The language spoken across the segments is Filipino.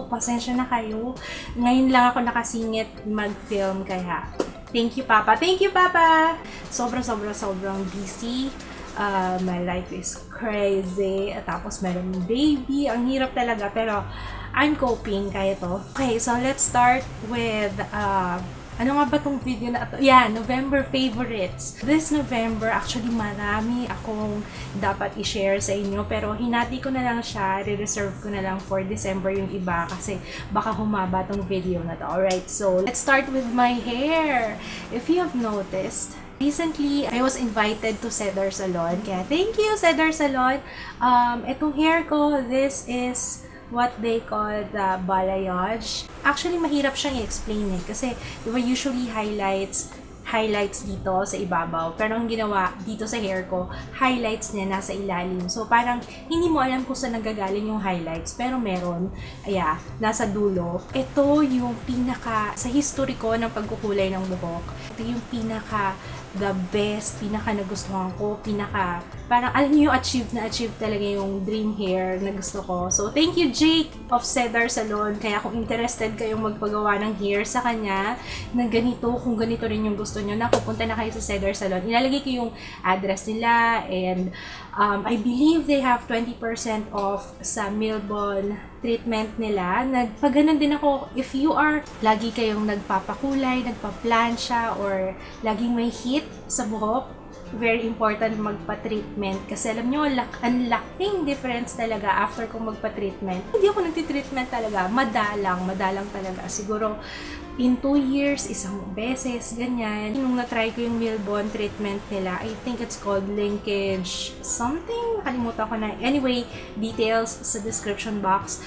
pasensya na kayo. Ngayon lang ako nakasingit mag-film, kaya thank you, Papa. Thank you, Papa! Sobrang busy. My life is crazy. At tapos meron yung baby. Ang hirap talaga, pero I'm coping, kaya to. Okay, so let's start with ano nga ba tong video na ito? Yeah, November favorites. This November, actually marami akong dapat i-share sa inyo, pero hinati ko na lang siya, re-reserve ko na lang for December yung iba kasi baka humaba tong video na to. Alright, so let's start with my hair. If you have noticed, recently, I was invited to Cedar Salon. Kaya thank you, Cedar Salon. Itong hair ko, this is what they call the balayage. Actually, mahirap siyang i-explain kasi di ba usually highlights dito sa ibabaw. Pero ang ginawa dito sa hair ko, highlights niya nasa ilalim. So parang hindi mo alam kung saan nanggagaling yung highlights, pero meron, nasa dulo. Ito yung sa history ko ng pagkukulay ng buhok. Ito yung the best, nagustuhan ko, parang alam niyo yung achieve talaga yung dream hair na gusto ko. So, thank you, Jake of Cedar Salon. Kaya kung interested kayong magpagawa ng hair sa kanya, na ganito, kung ganito rin yung gusto nyo, pupunta na kayo sa Cedar Salon. Ilalagay ko yung address nila, and I believe they have 20% off sa Milbon treatment nila. Nagpaganon din ako, if you are lagi kayong nagpapakulay, nagpa-plancha, or laging may heat sa buhok, very important magpa-treatment. Kasi alam nyo, ang laking difference talaga after kong magpa-treatment. Hindi ako nagti-treatment talaga. Madalang talaga. Siguro, in 2 years, isang beses, ganyan. Nung na-try ko yung Milbon treatment nila, I think it's called linkage something. Kalimutan ko na. Anyway, details sa description box.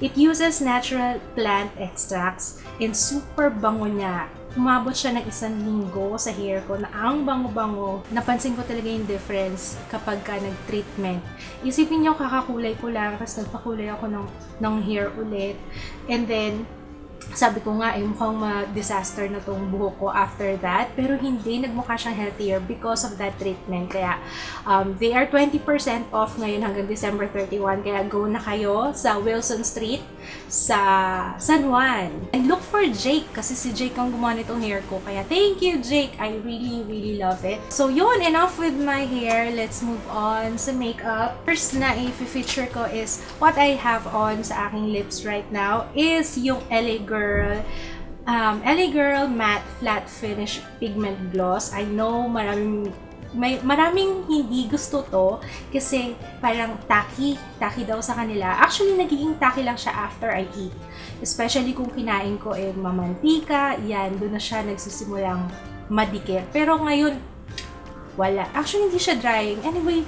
It uses natural plant extracts and super bango niya. Umabot siya ng 1 linggo sa hair ko na ang bango-bango. Napansin ko talaga yung difference kapag ka nag-treatment. Isipin nyo, kakakulay ko lang, tapos nagpakulay ako ng hair ulit. And then, sabi ko nga, mukhang ma-disaster na tong buhok ko after that. Pero hindi, nagmukha siyang healthier because of that treatment. Kaya, they are 20% off ngayon hanggang December 31. Kaya go na kayo sa Wilson Street sa San Juan. And look for Jake, kasi si Jake ang gumawa nitong hair ko. Kaya thank you, Jake. I really love it. So yun, enough with my hair. Let's move on sa makeup. First na i-feature ko is what I have on sa aking lips right now is yung LA Girl Matte Flat Finish Pigment Gloss. I know maraming hindi gusto to kasi parang tacky daw sa kanila. Actually, nagiging tacky lang siya after I eat. Especially kung kinain ko mamantika, doon na siya nagsisimulang madikit. Pero ngayon, wala. Actually, hindi siya drying. Anyway,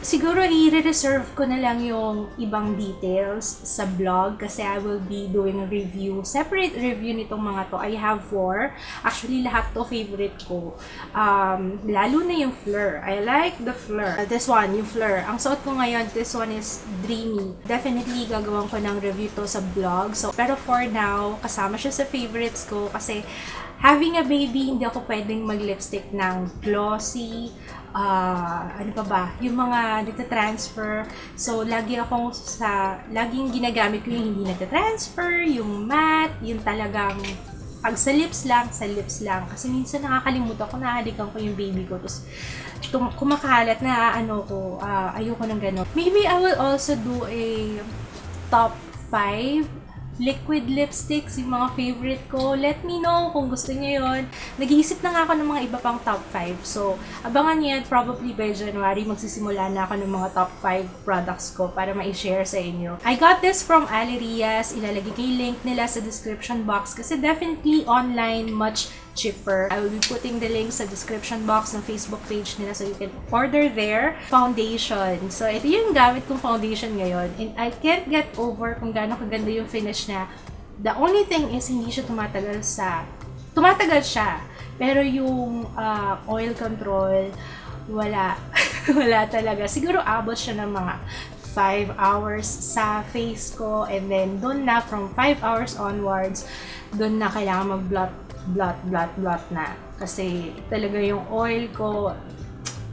siguro i-reserve ko na lang yung ibang details sa blog kasi I will be doing a review, separate review nitong mga to. I have 4. Actually, lahat to favorite ko. Lalo na yung Fleur. I like the Fleur. This one, yung Fleur. Ang suot ko ngayon, this one is Dreamy. Definitely gagawin ko ng review to sa blog. So, pero for now, kasama siya sa favorites ko kasi having a baby, hindi ako pwedeng mag-lipstick ng glossy, ano pa ba, yung mga nagtatransfer. So, laging ginagamit ko yung hindi nagtatransfer, yung matte, yung talagang pag sa lips lang. Kasi minsan nakakalimutan ko, nahalikan ko yung baby ko. Tapos, kumakalat na ayoko ng gano'n. Maybe I will also do a top 5 liquid lipsticks, yung mga favorite ko. Let me know kung gusto niyo yon. Nag-iisip na nga ako ng mga iba pang top 5. So, abangan niyo yan. Probably by January, magsisimula na ako ng mga top 5 products ko para ma-share sa inyo. I got this from Alerias. Ilalagay ko yung link nila sa description box kasi definitely online, much cheaper. I will be putting the link sa description box ng Facebook page nila so you can order their foundation. So, ito yung gamit kong foundation ngayon. And I can't get over kung gaano kaganda yung finish niya. The only thing is, hindi siya tumatagal siya. Pero yung oil control, wala. Wala talaga. Siguro abot siya ng mga 5 hours sa face ko. And then, doon na, from 5 hours onwards, doon na kailangan mag-blot na. Kasi talaga yung oil ko,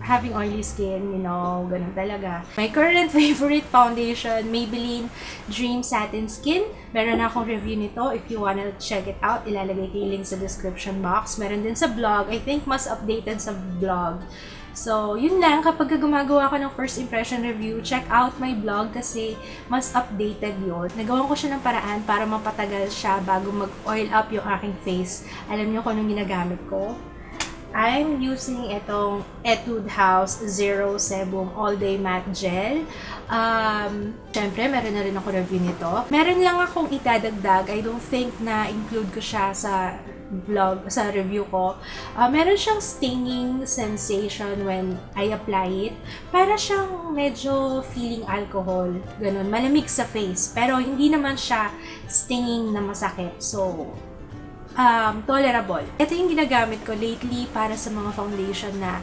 having oily skin, you know, ganun talaga. My current favorite foundation, Maybelline Dream Satin Skin. Meron na akong review nito. If you wanna check it out, ilalagay ko yung link sa description box. Meron din sa blog. I think mas updated sa blog. So, yun lang. Kapag gumagawa ko ng first impression review, check out my blog kasi mas updated yun. Nagawa ko siya ng paraan para mapatagal siya bago mag-oil up yung aking face. Alam niyo kung anong ginagamit ko? I'm using itong Etude House Zero Sebum All Day Matte Gel. Syempre, meron na rin ako review nito. Meron lang akong itadagdag. I don't think na include ko siya sa vlog, sa review ko. Meron siyang stinging sensation when I apply it. Para siyang medyo feeling alcohol. Ganun. Malamig sa face. Pero hindi naman siya stinging na masakit. So, tolerable. Ito yung ginagamit ko lately para sa mga foundation na,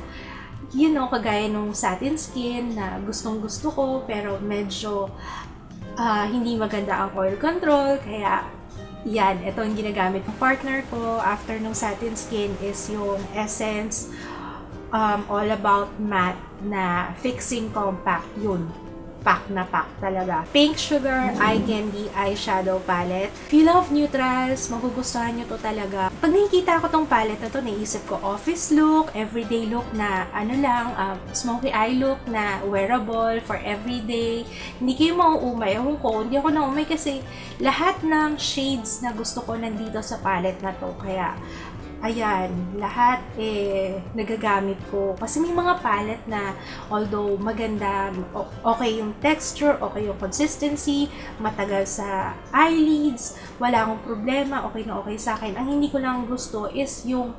you know, kagaya nung satin skin na gustong-gusto ko pero medyo hindi maganda ang oil control. Kaya, yan. Ito yung ginagamit ng partner ko after nung satin skin is yung Essence All About Matte na Fixing Compact. Yun. Pack na pack talaga. Pink Sugar Eye Candy Eyeshadow Palette. If you love neutrals, magugustuhan nyo to talaga. Pag nakikita ko tong palette na to, naisip ko office look, everyday look na smoky eye look na wearable for everyday. Hindi kayo mauumay. Ewan ko, hindi ako naumay kasi lahat ng shades na gusto ko nandito sa palette na to. Kaya, ayan, lahat nagagamit ko. Kasi may mga palette na although maganda, okay yung texture, okay yung consistency, matagal sa eyelids, wala akong problema, okay na okay sa akin. Ang hindi ko lang gusto is yung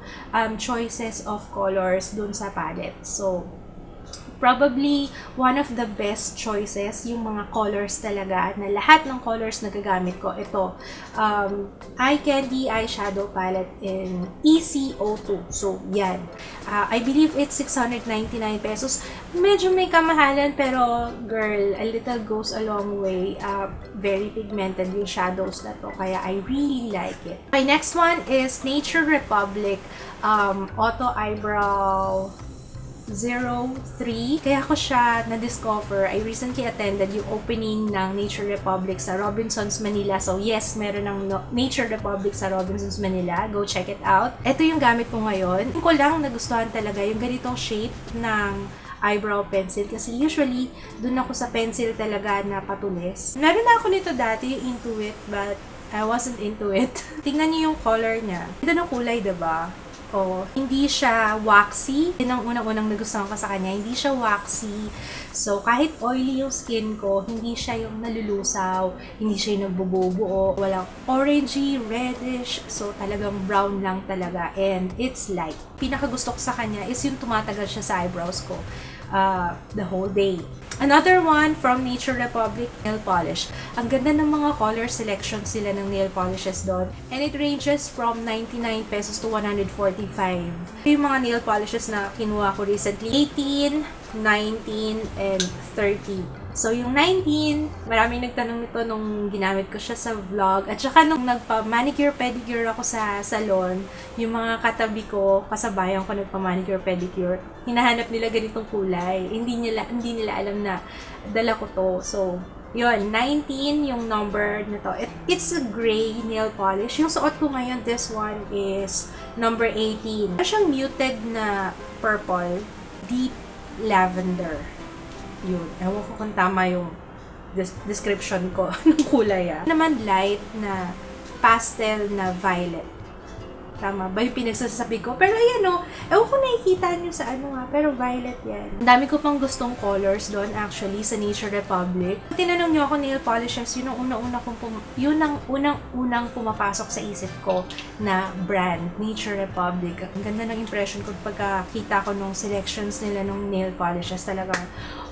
choices of colors dun sa palette. So, probably one of the best choices yung mga colors talaga na lahat ng colors na gagamit ko. Ito, Eye Candy Eyeshadow Palette in EC02. So, yan. I believe it's 699 pesos. Medyo may kamahalan pero girl, a little goes a long way. Very pigmented yung shadows na to. Kaya I really like it. My next one is Nature Republic Auto Eyebrow 03. Kaya ko siya na-discover. I recently attended yung opening ng Nature Republic sa Robinsons Manila. So yes, meron ng Nature Republic sa Robinsons Manila. Go check it out. Ito yung gamit ko ngayon. Yung ko lang nagustuhan talaga yung ganitong shape ng eyebrow pencil. Kasi usually, dun ako sa pencil talaga na patulis. Meron na ako nito dati, yung Intuit, but I wasn't into it. Tingnan niyo yung color niya. Ito ng kulay, diba? Oh, hindi siya waxy. Yun ang unang-unang nagustuhan ko sa kanya. Hindi siya waxy. So, kahit oily yung skin ko, hindi siya yung nalulusaw. Hindi siya yung nagbububuo. Walang orangey, reddish. So, talagang brown lang talaga. And it's light. Pinakagusto ko sa kanya is yung tumatagal siya sa eyebrows ko the whole day. Another one from Nature Republic, nail polish. Ang ganda ng mga color selection sila ng nail polishes doon. And it ranges from 99 pesos to 145. Yung mga nail polishes na kinuha ko recently, 18, 19, and 30. So, yung 19, maraming nagtanong nito nung ginamit ko siya sa vlog. At saka nung nagpa-manicure, pedicure ako sa salon, yung mga katabi ko, kasabayan ko nagpa-manicure, pedicure, hinahanap nila ganitong kulay. Hindi nila alam na dala ko to. So, yun, 19 yung number na to. It's a gray nail polish. Yung suot ko ngayon, this one is number 18. Siyang muted na purple, deep lavender. Yun. Ewan ko kung tama yung description ko ng kulay. Naman light na pastel na violet. Tama ba yung pinagsasabi ko? Pero ayan o, ewan ko nakikita nyo sa pero violet yan. Ang dami ko pang gustong colors doon actually sa Nature Republic. Tinanong nyo ako nail polishes, yun ang unang pumapasok sa isip ko na brand, Nature Republic. Ang ganda ng impression ko pagkakita ko nung selections nila nung nail polishes. Talagang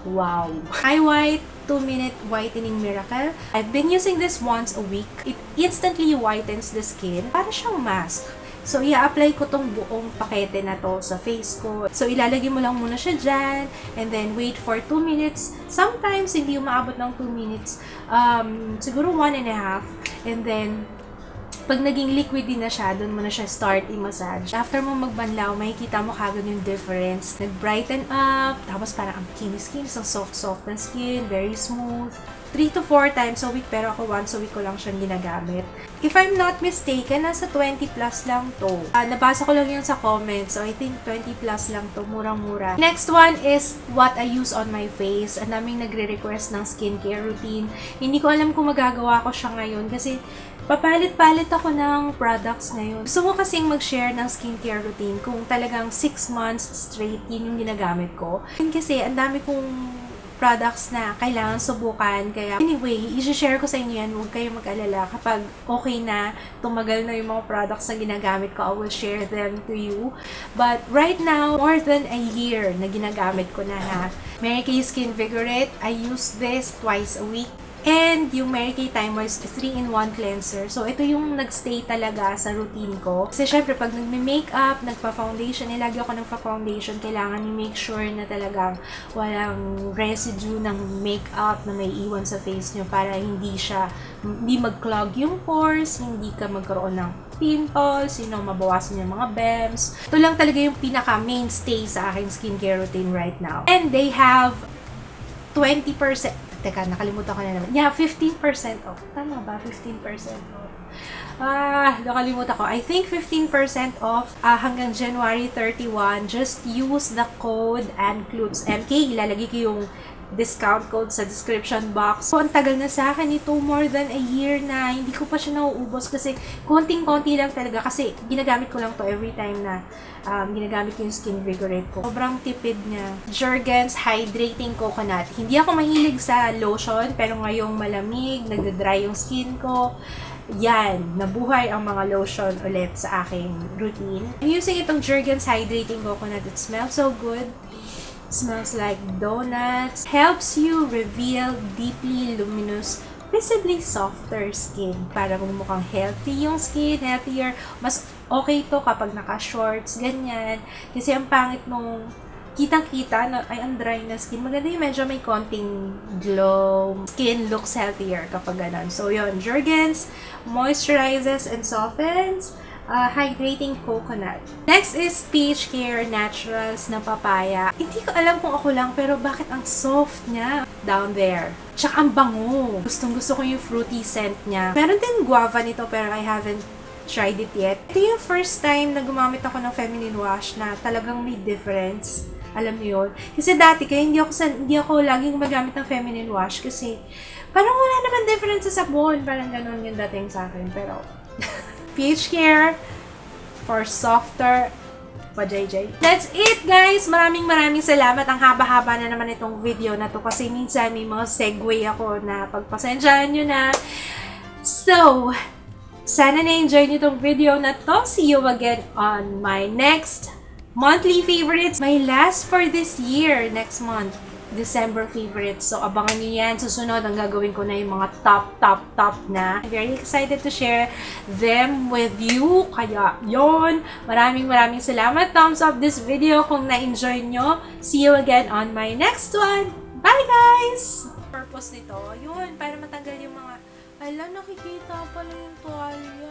wow. Eye White 2-Minute Whitening Miracle. I've been using this once a week. It instantly whitens the skin. Para siyang mask. So, i-apply ko tong buong pakete na to sa face ko. So, ilalagay mo lang muna siya dyan, and then wait for 2 minutes. Sometimes, hindi umaabot ng 2 minutes. Siguro 1.5. And then, Pag naging liquidy na siya, doon mo na siya start i-massage. After mo magbanlaw, makikita mo kagad yung difference. Nag-brighten up, tapos parang ang kinis-kinis, ang soft-soft na skin, very smooth. 3 to 4 times a week, pero ako once a week ko lang siyang ginagamit. If I'm not mistaken, nasa 20 plus lang to. Nabasa ko lang yun sa comments, so I think 20 plus lang to, murang-mura. Next one is what I use on my face. Ang daming nagre-request ng skincare routine. Hindi ko alam kung magagawa ko siya ngayon kasi papalit-palit ako ng products ngayon. Gusto ko kasing mag-share ng skincare routine kung talagang 6 months straight yun yung ginagamit ko. Kasi ang dami kong products na kailangan subukan. Kaya anyway, i-share ko sa inyo yan. Huwag kayong mag-alala. Kapag okay na, tumagal na yung mga products na ginagamit ko, I will share them to you. But right now, more than a year na ginagamit ko na Mary Kay Skin Vigorate. I use this twice a week. And yung Mary Kay Time Moist 3-in-1 cleanser. So, ito yung nagstay talaga sa routine ko. Kasi syempre, pag nagme-makeup, nagpa-foundation, lagi ako nagpa-foundation, kailangan i-make sure na talagang walang residue ng makeup na may iwan sa face nyo para hindi mag-clog yung pores, hindi ka magkaroon ng pimples, mabawasan yung mga BEMS. Ito lang talaga yung pinaka-mainstay sa aking skincare routine right now. And they have 20%. Teka, nakalimutan ko na naman. Yeah, 15% off. Tama ba? 15% off. Nakalimutan ko. I think 15% off hanggang January 31. Just use the code ANCLUDES. MK, ilalagay ko yung discount code sa description box. So, ang tagal na sa akin ito, more than a year na. Hindi ko pa siya nauubos kasi konting-konti lang talaga kasi ginagamit ko lang to every time na ginagamit ko yung Skin Vigorate ko. Sobrang tipid niya. Jergens Hydrating Coconut. Hindi ako mahilig sa lotion, pero ngayong malamig, nagda-dry yung skin ko. Yan, nabuhay ang mga lotion ulit sa aking routine. I'm using itong Jergens Hydrating Coconut. It smells so good. Smells like donuts. Helps you reveal deeply luminous, visibly softer skin. Para mukhang healthy yung skin, healthier. Mas okay to kapag naka-shorts, ganyan. Kasi ang pangit nung kitang-kita na ay ang dry na skin. Maganda yung medyo may konting glow. Skin looks healthier kapag ganun. So yun, Jergens moisturizes and softens. Hydrating Coconut. Next is Peach Care Naturals na papaya. Hindi ko alam kung ako lang, pero bakit ang soft niya down there. Tsaka ang bango. Gustong-gusto ko yung fruity scent niya. Meron din guava nito, pero I haven't tried it yet. Ito yung first time na gumamit ako ng feminine wash na talagang may difference. Alam niyo yun? Kasi dati, kaya hindi ako laging gumagamit ng feminine wash kasi parang wala naman difference sa sabon. Parang ganun yung dating sa akin. Pero Peach Care for softer pa-JJ. That's it, guys! Maraming salamat. Ang haba-haba na naman itong video na to kasi minsan may mga segue ako na pagpasensyahan nyo na. So, sana na-enjoy nyo itong video na to. See you again on my next monthly favorites. My last for this year, next month. December favorites. So, abangan nyo yan. Susunod, ang gagawin ko na yung mga top na. I'm very excited to share them with you. Kaya, yon. Maraming salamat. Thumbs up this video kung na-enjoy nyo. See you again on my next one. Bye, guys! Purpose nito, yun, para matanggal yung mga, nakikita pala yung tuwalya.